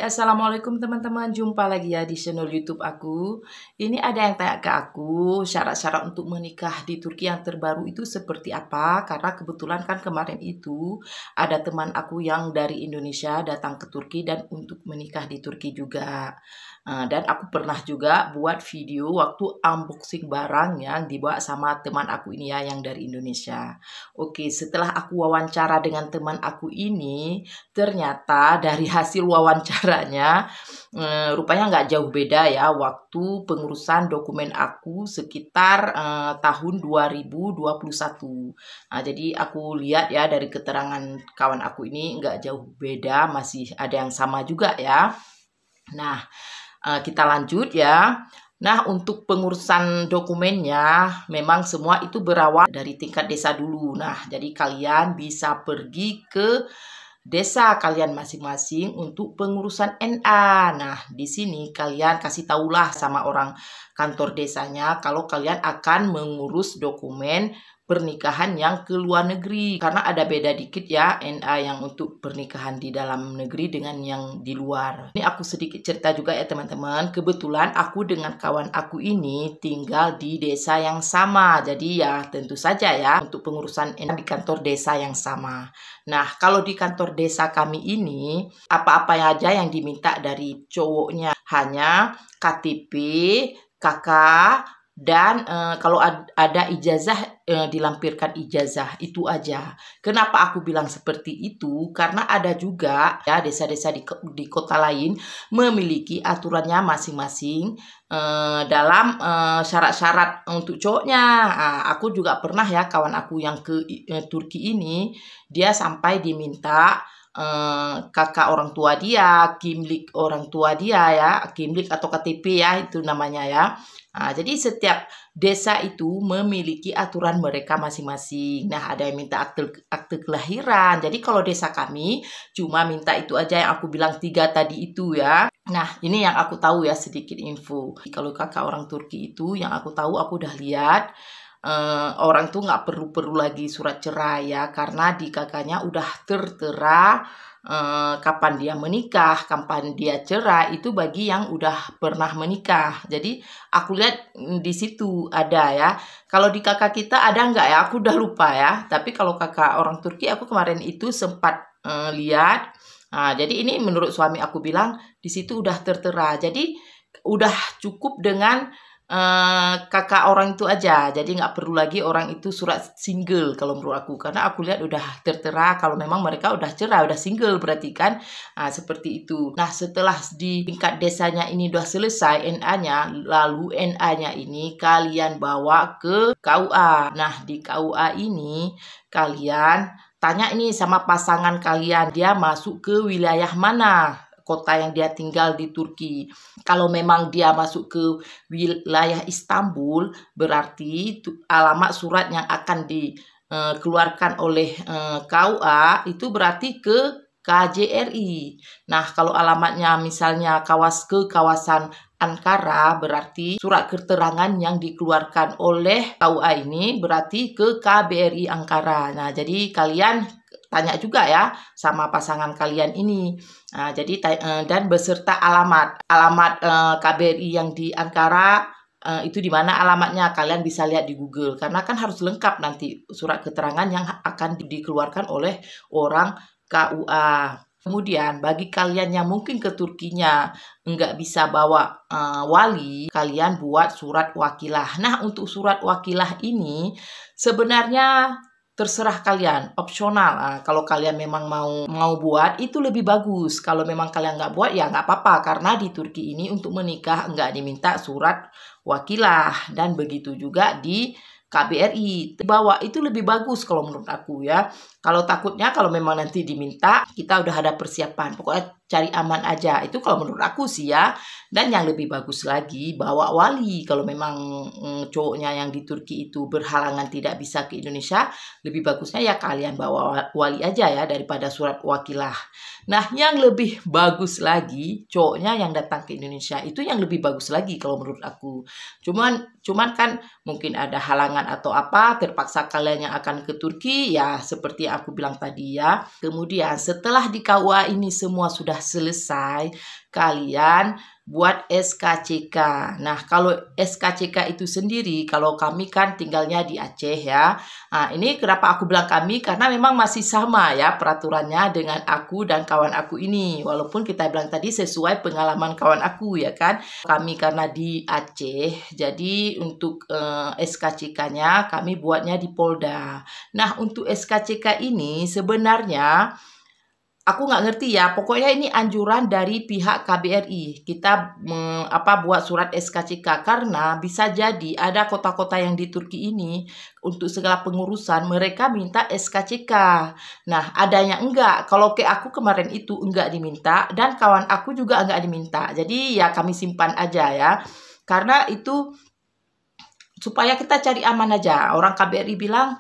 Assalamualaikum teman-teman. Jumpa lagi ya di channel YouTube aku. Ini ada yang tanya ke aku, syarat-syarat untuk menikah di Turki yang terbaru itu seperti apa? Karena kebetulan kan kemarin itu ada teman aku yang dari Indonesia datang ke Turki dan untuk menikah di Turki juga. Dan aku pernah juga buat video waktu unboxing barang yang dibawa sama teman aku ini ya, yang dari Indonesia. Oke, setelah aku wawancara dengan teman aku ini, ternyata dari hasil wawancaranya rupanya nggak jauh beda ya waktu pengurusan dokumen aku sekitar tahun 2021. Nah, jadi aku lihat ya dari keterangan kawan aku ini nggak jauh beda, masih ada yang sama juga ya. Nah, kita lanjut ya. Nah, untuk pengurusan dokumennya, memang semua itu berawal dari tingkat desa dulu. Nah, jadi kalian bisa pergi ke desa kalian masing-masing untuk pengurusan NA. Nah, di sini kalian kasih tahulah sama orang kantor desanya kalau kalian akan mengurus dokumen pernikahan yang ke luar negeri. Karena ada beda dikit ya NA yang untuk pernikahan di dalam negeri dengan yang di luar. Ini aku sedikit cerita juga ya teman-teman. Kebetulan aku dengan kawan aku ini tinggal di desa yang sama. Jadi ya tentu saja ya untuk pengurusan NA di kantor desa yang sama. Nah, kalau di kantor desa kami ini, apa-apa aja yang diminta dari cowoknya hanya KTP, KK, dan kalau ada ijazah, dilampirkan ijazah, itu aja. Kenapa aku bilang seperti itu? Karena ada juga ya desa-desa di kota lain memiliki aturannya masing-masing dalam syarat-syarat untuk cowoknya. Aku juga pernah ya kawan aku yang ke Turki ini, dia sampai diminta kakak orang tua dia, kimlik orang tua dia ya, kimlik atau KTP ya itu namanya ya. Jadi setiap desa itu memiliki aturan mereka masing-masing. Nah, ada yang minta akte kelahiran. Jadi kalau desa kami cuma minta itu aja yang aku bilang 3 tadi itu ya. Nah, ini yang aku tahu ya sedikit info. Kalau kakak orang Turki itu yang aku tahu, aku udah lihat orang tuh nggak perlu lagi surat cerai ya, karena di kakaknya udah tertera kapan dia menikah, kapan dia cerai, itu bagi yang udah pernah menikah. Jadi aku lihat di situ ada ya. Kalau di kakak kita ada nggak ya? Aku udah lupa ya. Tapi kalau kakak orang Turki aku kemarin itu sempat lihat. Jadi ini menurut suami aku bilang di situ udah tertera. Jadi udah cukup dengan kakak orang itu aja, jadi nggak perlu lagi orang itu surat single kalau menurut aku, karena aku lihat udah tertera kalau memang mereka udah cerai, udah single berarti kan. Seperti itu. Nah, setelah di tingkat desanya ini udah selesai NA-nya, lalu NA-nya ini kalian bawa ke KUA. Nah, di KUA ini kalian tanya ini sama pasangan kalian, dia masuk ke wilayah mana, kota yang dia tinggal di Turki. Kalau memang dia masuk ke wilayah Istanbul, berarti alamat surat yang akan dikeluarkan oleh KUA itu berarti ke KJRI. Nah, kalau alamatnya misalnya kawasan Ankara, berarti surat keterangan yang dikeluarkan oleh KUA ini berarti ke KBRI Ankara. Nah, jadi kalian tanya juga ya sama pasangan kalian ini. Jadi dan beserta alamat KBRI yang di Ankara, itu di mana alamatnya kalian bisa lihat di Google, karena kan harus lengkap nanti surat keterangan yang akan dikeluarkan oleh orang KUA. Kemudian bagi kalian yang mungkin ke Turkinya nggak bisa bawa wali, kalian buat surat wakilah. Nah, untuk surat wakilah ini sebenarnya terserah kalian, opsional. Kalau kalian memang mau buat itu lebih bagus. Kalau memang kalian nggak buat ya nggak apa-apa, karena di Turki ini untuk menikah nggak diminta surat wakilah, dan begitu juga di KBRI bawa itu lebih bagus kalau menurut aku ya. Kalau takutnya kalau memang nanti diminta, kita udah ada persiapan. Pokoknya cari aman aja. Itu kalau menurut aku sih ya. Dan yang lebih bagus lagi bawa wali. Kalau memang cowoknya yang di Turki itu berhalangan tidak bisa ke Indonesia, lebih bagusnya ya kalian bawa wali aja ya daripada surat wakilah. Nah, yang lebih bagus lagi, cowoknya yang datang ke Indonesia itu yang lebih bagus lagi kalau menurut aku. Cuman kan mungkin ada halangan atau apa, terpaksa kalian yang akan ke Turki, ya seperti yang aku bilang tadi ya. Kemudian setelah di KUA ini semua sudah selesai, kalian buat SKCK. Nah, kalau SKCK itu sendiri, kalau kami kan tinggalnya di Aceh ya. Nah, ini kenapa aku bilang kami, karena memang masih sama ya peraturannya dengan aku dan kawan aku ini. Walaupun kita bilang tadi sesuai pengalaman kawan aku ya kan. Kami karena di Aceh, jadi untuk SKCK-nya kami buatnya di Polda. Nah, untuk SKCK ini sebenarnya aku nggak ngerti ya, pokoknya ini anjuran dari pihak KBRI. Kita buat surat SKCK karena bisa jadi ada kota-kota yang di Turki ini untuk segala pengurusan mereka minta SKCK. Nah, adanya enggak. Kalau ke aku kemarin itu enggak diminta dan kawan aku juga enggak diminta. Jadi ya kami simpan aja ya. Karena itu supaya kita cari aman aja. Orang KBRI bilang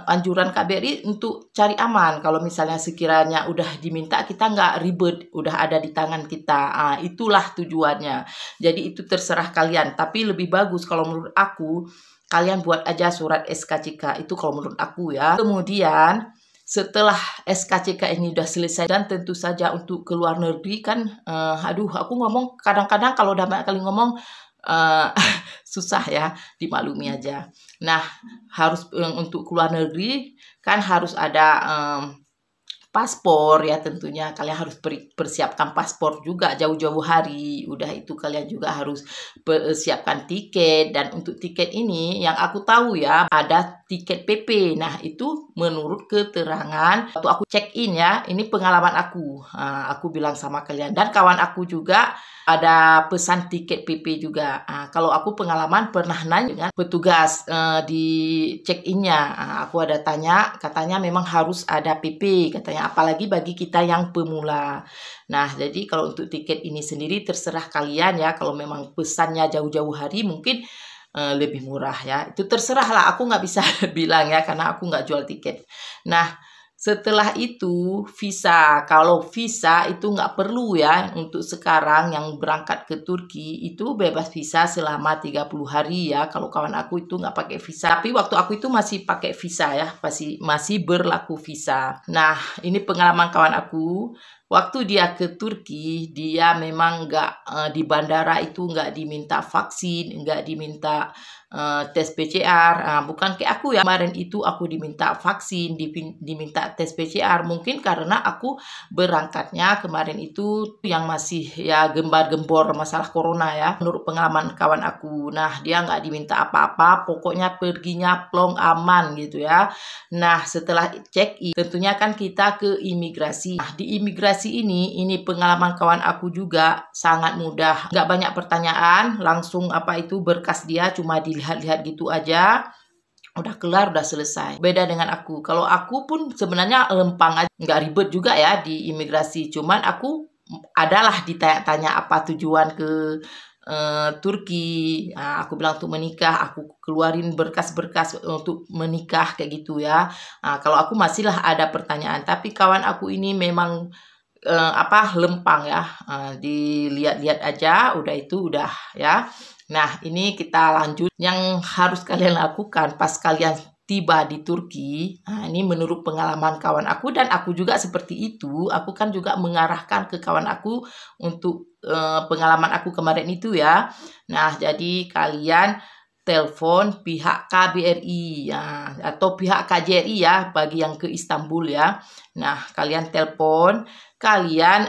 anjuran KBRI untuk cari aman. Kalau misalnya sekiranya udah diminta, kita nggak ribet, udah ada di tangan kita. Itulah tujuannya. Jadi itu terserah kalian. Tapi lebih bagus kalau menurut aku, kalian buat aja surat SKCK. Itu kalau menurut aku ya. Kemudian setelah SKCK ini udah selesai dan tentu saja untuk ke luar negeri kan, aku ngomong kadang-kadang kalau udah banyak kali ngomong susah ya, dimaklumi aja. Nah, harus untuk keluar negeri kan harus ada paspor ya, tentunya kalian harus persiapkan paspor juga jauh-jauh hari. Udah itu kalian juga harus persiapkan tiket, dan untuk tiket ini yang aku tahu ya ada tiket PP. Nah, itu menurut keterangan waktu aku check in ya, ini pengalaman aku. Aku bilang sama kalian dan kawan aku juga ada pesan tiket PP juga. Kalau aku pengalaman pernah nanya dengan petugas di check-innya. Aku ada tanya, katanya memang harus ada PP, katanya apalagi bagi kita yang pemula. Nah, jadi kalau untuk tiket ini sendiri terserah kalian ya. Kalau memang pesannya jauh-jauh hari mungkin lebih murah ya. Itu terserah lah, aku nggak bisa bilang ya karena aku nggak jual tiket. Nah, setelah itu visa, kalau visa itu nggak perlu ya untuk sekarang yang berangkat ke Turki itu bebas visa selama 30 hari ya. Kalau kawan aku itu nggak pakai visa, tapi waktu aku itu masih pakai visa ya, masih berlaku visa. Nah, ini pengalaman kawan aku. Waktu dia ke Turki, dia memang nggak di bandara itu nggak diminta vaksin, nggak diminta tes PCR. Bukan kayak aku ya, kemarin itu aku diminta vaksin, diminta tes PCR. Mungkin karena aku berangkatnya kemarin itu yang masih ya gembar-gembor masalah corona ya, menurut pengalaman kawan aku. Nah, dia nggak diminta apa-apa, pokoknya perginya plong aman gitu ya. Nah, setelah check in tentunya kan kita ke imigrasi. Nah, di imigrasi ini pengalaman kawan aku juga sangat mudah, nggak banyak pertanyaan, langsung berkas dia cuma dilihat-lihat gitu aja, udah kelar, udah selesai. Beda dengan aku. Kalau aku pun sebenarnya lempang aja, nggak ribet juga ya di imigrasi. Cuman aku adalah ditanya-tanya apa tujuan ke Turki. Aku bilang untuk menikah, aku keluarin berkas-berkas untuk menikah kayak gitu ya. Kalau aku masihlah ada pertanyaan, tapi kawan aku ini memang lempang ya, dilihat-lihat aja, udah itu udah ya. Nah, ini kita lanjut yang harus kalian lakukan pas kalian tiba di Turki. Ini menurut pengalaman kawan aku dan aku juga seperti itu. Aku kan juga mengarahkan ke kawan aku untuk pengalaman aku kemarin itu ya. Nah, jadi kalian telepon pihak KBRI ya, atau pihak KJRI ya bagi yang ke Istanbul ya. Nah, kalian telepon, kalian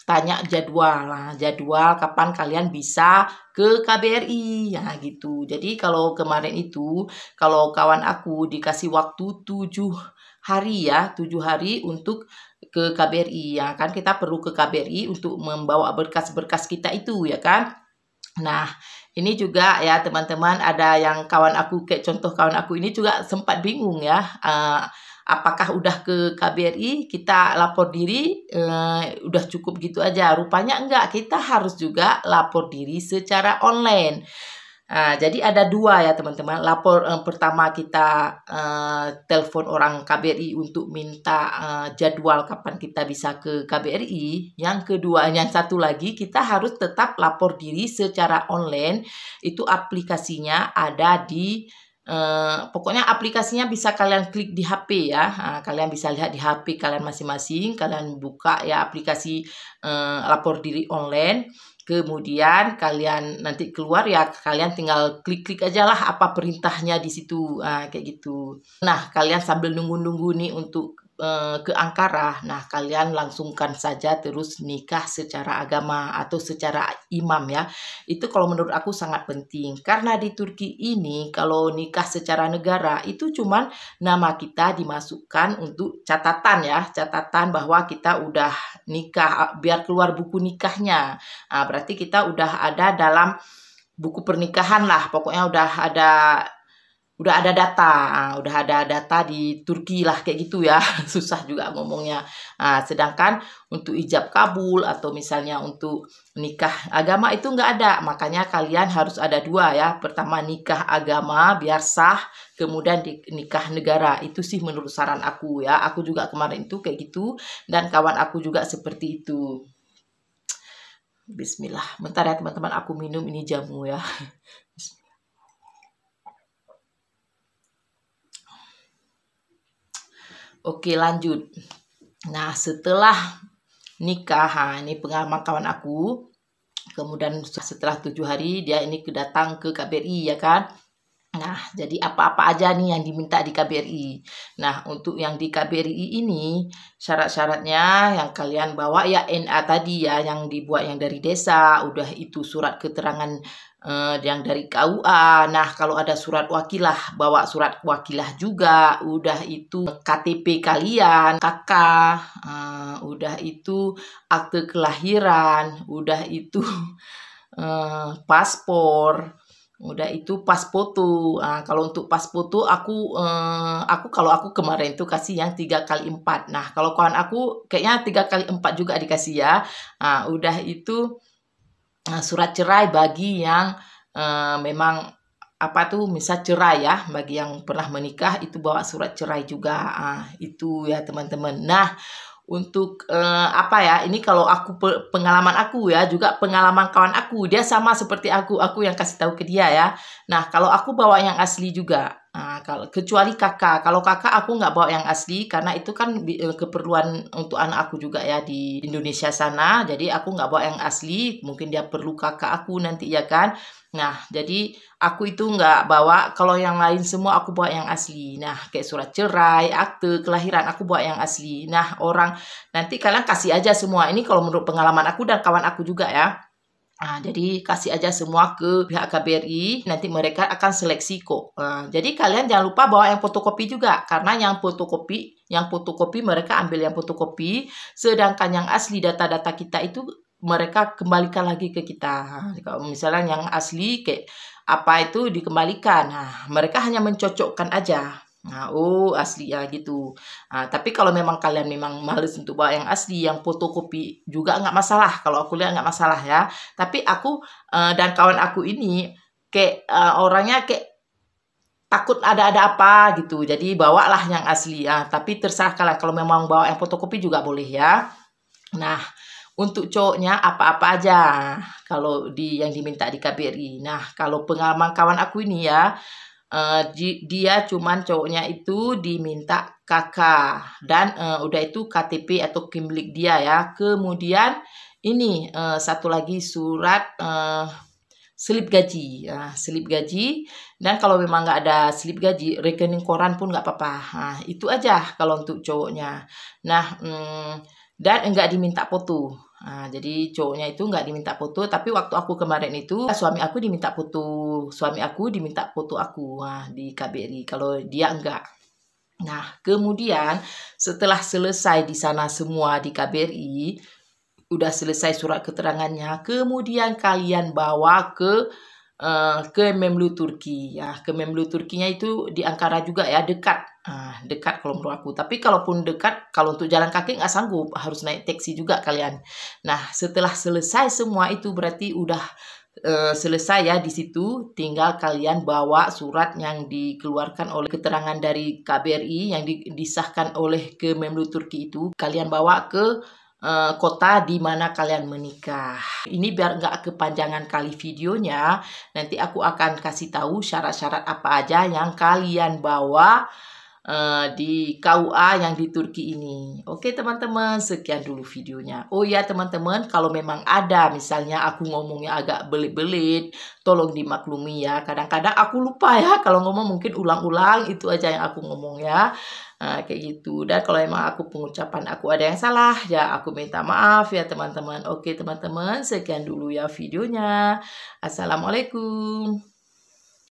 tanya jadwal kapan kalian bisa ke KBRI ya gitu. Jadi kalau kemarin itu, kalau kawan aku dikasih waktu 7 hari ya, 7 hari untuk ke KBRI ya kan, kita perlu ke KBRI untuk membawa berkas-berkas kita itu ya kan. Nah, ini juga ya teman-teman, ada yang kawan aku, kayak contoh kawan aku ini juga sempat bingung ya, apakah udah ke KBRI kita lapor diri udah cukup gitu aja. Rupanya enggak, kita harus juga lapor diri secara online. Jadi ada dua ya teman-teman. Pertama kita telepon orang KBRI untuk minta jadwal kapan kita bisa ke KBRI. Yang kedua, yang satu lagi kita harus tetap lapor diri secara online. Itu aplikasinya ada di pokoknya aplikasinya bisa kalian klik di HP ya. Kalian bisa lihat di HP kalian masing-masing. Kalian buka ya aplikasi lapor diri online. Kemudian kalian nanti keluar ya kalian tinggal klik-klik aja lah apa perintahnya di situ kayak gitu. Nah kalian sambil nunggu-nunggu nih untuk ke Ankara, nah kalian langsungkan saja terus nikah secara agama atau secara imam ya. Itu kalau menurut aku sangat penting karena di Turki ini kalau nikah secara negara itu cuman nama kita dimasukkan untuk catatan ya, catatan bahwa kita udah nikah biar keluar buku nikahnya. Berarti kita udah ada dalam buku pernikahan lah, pokoknya udah ada data, udah ada data di Turki lah kayak gitu ya. Susah juga ngomongnya. Sedangkan untuk ijab kabul atau misalnya untuk nikah agama itu nggak ada. Makanya kalian harus ada dua ya. Pertama nikah agama biar sah, kemudian nikah negara. Itu sih menurut saran aku ya. Aku juga kemarin itu kayak gitu dan kawan aku juga seperti itu. Bismillah. Bentar ya teman-teman, aku minum ini jamu ya. Oke lanjut. Nah setelah nikah, ini pengalaman kawan aku. Kemudian setelah 7 hari dia ini datang ke KBRI ya kan. Nah jadi apa-apa aja nih yang diminta di KBRI. Nah untuk yang di KBRI ini syarat-syaratnya yang kalian bawa ya NA tadi ya yang dibuat yang dari desa. Udah itu surat keterangan yang dari KUA. Nah kalau ada surat wakilah bawa surat wakilah juga. Udah itu KTP kalian, KK, udah itu akte kelahiran, udah itu paspor, udah itu pas foto. Kalau untuk pas foto aku kalau aku kemarin tuh kasih yang 3x4. Nah kalau kawan aku kayaknya 3x4 juga dikasih ya. Udah itu surat cerai bagi yang memang apa tuh misal cerai ya, bagi yang pernah menikah itu bawa surat cerai juga. Itu ya teman-teman. Nah untuk apa ya, ini kalau aku pengalaman aku ya, juga pengalaman kawan aku, dia sama seperti aku yang kasih tahu ke dia ya. Nah kalau aku bawa yang asli juga. Kalau kecuali kakak, kalau kakak aku nggak bawa yang asli karena itu kan keperluan untuk anak aku juga ya di Indonesia sana. Jadi aku nggak bawa yang asli, mungkin dia perlu kakak aku nanti ya kan. Nah jadi aku itu nggak bawa, kalau yang lain semua aku bawa yang asli. Nah kayak surat cerai, akte kelahiran aku bawa yang asli. Nah orang nanti kalian kasih aja semua. Ini kalau menurut pengalaman aku dan kawan aku juga ya. Jadi kasih aja semua ke pihak KBRI, nanti mereka akan seleksi kok. Jadi kalian jangan lupa bawa yang fotokopi juga, karena yang fotokopi mereka ambil yang fotokopi, sedangkan yang asli data-data kita itu mereka kembalikan lagi ke kita. Kalau misalnya yang asli kayak apa itu dikembalikan, mereka hanya mencocokkan aja. Oh asli ya gitu. Tapi kalau memang kalian memang males untuk bawa yang asli, yang fotokopi juga nggak masalah. Kalau aku lihat nggak masalah ya. Tapi aku dan kawan aku ini kayak orangnya kayak takut ada apa gitu. Jadi bawalah yang asli ya. Tapi terserah kalian, kalau memang bawa yang fotokopi juga boleh ya. Nah untuk cowoknya apa-apa aja kalau yang diminta di KBRI. Nah kalau pengalaman kawan aku ini ya, dia cuman cowoknya itu diminta KK dan udah itu KTP atau kimlik dia ya. Kemudian ini satu lagi surat slip gaji, slip gaji. Dan kalau memang nggak ada slip gaji, rekening koran pun nggak apa-apa. Itu aja kalau untuk cowoknya. Nah dan enggak diminta foto. Jadi cowoknya itu nggak diminta foto, tapi waktu aku kemarin itu suami aku diminta foto aku di KBRI, kalau dia enggak. Nah kemudian setelah selesai di sana semua di KBRI, udah selesai surat keterangannya, kemudian kalian bawa ke Memlu Turki ya. Ke Memlu Turkinya itu di Ankara juga ya, dekat. Dekat kalau menurut aku. Tapi kalaupun dekat, kalau untuk jalan kaki nggak sanggup, harus naik taksi juga kalian. Nah setelah selesai semua itu berarti udah selesai ya di situ, tinggal kalian bawa surat yang dikeluarkan oleh keterangan dari KBRI yang disahkan oleh Kemlu Turki itu, kalian bawa ke kota di mana kalian menikah. Ini biar nggak kepanjangan kali videonya, nanti aku akan kasih tahu syarat-syarat apa aja yang kalian bawa di KUA yang di Turki ini. Oke teman-teman, sekian dulu videonya. Oh ya teman-teman, kalau memang ada misalnya aku ngomongnya agak belit-belit, tolong dimaklumi ya. Kadang-kadang aku lupa ya kalau ngomong, mungkin ulang-ulang, itu aja yang aku ngomong ya. Kayak gitu. Dan kalau emang aku pengucapan aku ada yang salah, ya aku minta maaf ya teman-teman. Oke teman-teman, sekian dulu ya videonya. Assalamualaikum.